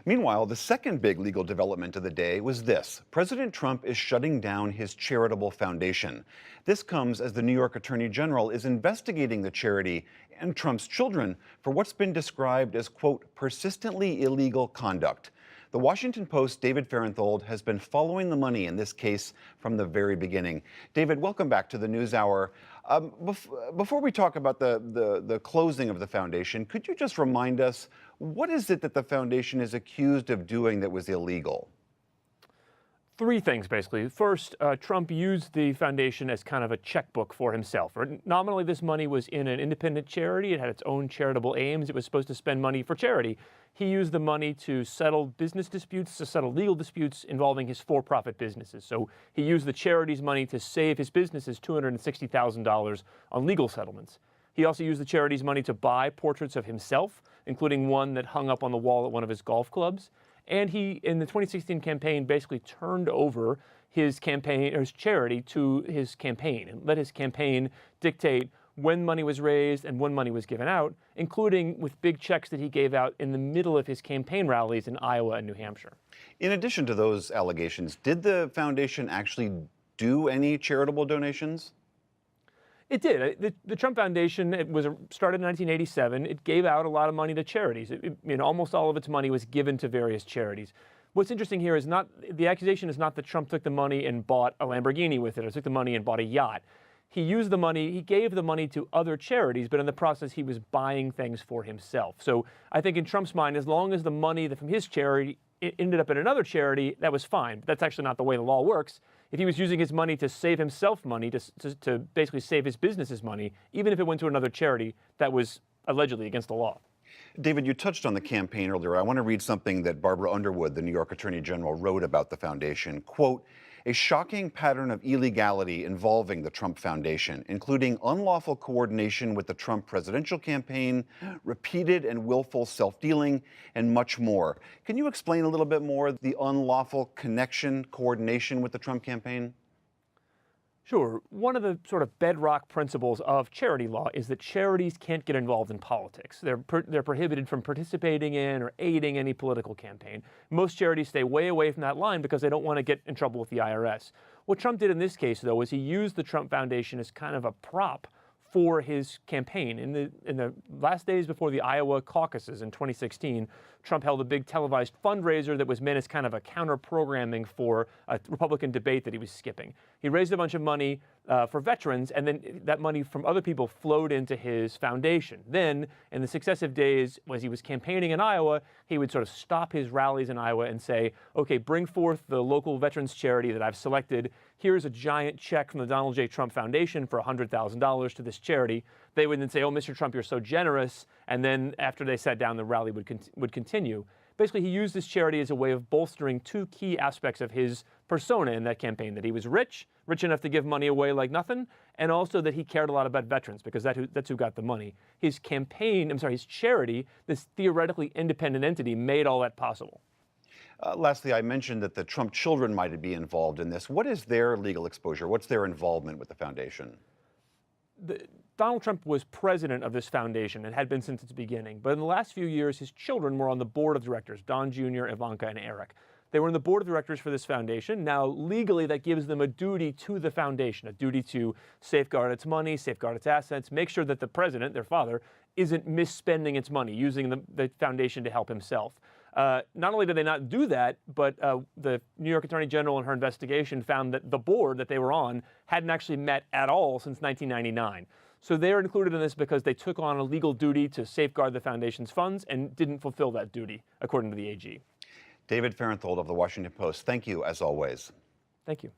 Meanwhile, the second big legal development of the day was this. President Trump is shutting down his Charitable Foundation. This comes as the New York Attorney General is investigating the charity and Trump's children for what's been described as, quote, persistently illegal conduct. The Washington Post's David Fahrenthold has been following the money in this case from the very beginning. David, welcome back to the NewsHour. Before we talk about the closing of the foundation, could you just remind us, what is it that the foundation is accused of doing that was illegal? Three things, basically. First, Trump used the foundation as kind of a checkbook for himself. Nominally, this money was in an independent charity. It had its own charitable aims. It was supposed to spend money for charity. He used the money to settle business disputes, to settle legal disputes involving his for-profit businesses. So he used the charity's money to save his businesses $260,000 on legal settlements. He also used the charity's money to buy portraits of himself, including one that hung up on the wall at one of his golf clubs. And he, in the 2016 campaign, basically turned over his campaign, or his charity, to his campaign and let his campaign dictate when money was raised and when money was given out, including with big checks that he gave out in the middle of his campaign rallies in Iowa and New Hampshire. In addition to those allegations, did the foundation actually do any charitable donations? It did. The Trump Foundation, it was started in 1987. It gave out a lot of money to charities. Almost all of its money was given to various charities. What's interesting here is the accusation is not that Trump took the money and bought a Lamborghini with it, or took the money and bought a yacht. He used the money, he gave the money to other charities, but in the process he was buying things for himself. So I think in Trump's mind, as long as the money from his charity ended up in another charity, that was fine. But that's actually not the way the law works. If he was using his money to save himself money, to basically save his business's money, even if it went to another charity, that was allegedly against the law. David, you touched on the campaign earlier. I want to read something that Barbara Underwood, the New York Attorney General, wrote about the foundation. Quote, a shocking pattern of illegality involving the Trump Foundation, including unlawful coordination with the Trump presidential campaign, repeated and willful self-dealing, and much more. Can you explain a little bit more the unlawful coordination with the Trump campaign? Sure. One of the sort of bedrock principles of charity law is that charities can't get involved in politics. They're prohibited from participating in or aiding any political campaign. Most charities stay way away from that line because they don't want to get in trouble with the IRS. What Trump did in this case, though, is he used the Trump Foundation as kind of a prop for his campaign. In the last days before the Iowa caucuses in 2016, Trump held a big televised fundraiser that was meant as kind of a counter-programming for a Republican debate that he was skipping. He raised a bunch of money for veterans, and then that money from other people flowed into his foundation. Then, in the successive days, as he was campaigning in Iowa, he would sort of stop his rallies in Iowa and say, okay, bring forth the local veterans charity that I've selected. Here's a giant check from the Donald J. Trump Foundation for $100,000 to this charity. They would then say, oh, Mr. Trump, you're so generous. And then after they sat down, the rally would continue. Basically, he used this charity as a way of bolstering two key aspects of his persona in that campaign, that he was rich enough to give money away like nothing, and also that he cared a lot about veterans, because that's who got the money. His charity, this theoretically independent entity, made all that possible. Lastly, I mentioned that the Trump children might be involved in this. What is their legal exposure? What's their involvement with the foundation? Donald Trump was president of this foundation and had been since its beginning. But in the last few years, his children were on the board of directors, Don Jr., Ivanka, and Eric. They were in the board of directors for this foundation. Now, legally, that gives them a duty to the foundation, a duty to safeguard its money, safeguard its assets, make sure that the president, their father, isn't misspending its money, using the foundation to help himself. Not only did they not do that, but the New York Attorney General in her investigation found that the board that they were on hadn't actually met at all since 1999. So they're included in this because they took on a legal duty to safeguard the foundation's funds and didn't fulfill that duty, according to the AG. David Fahrenthold of the Washington Post, thank you as always. Thank you.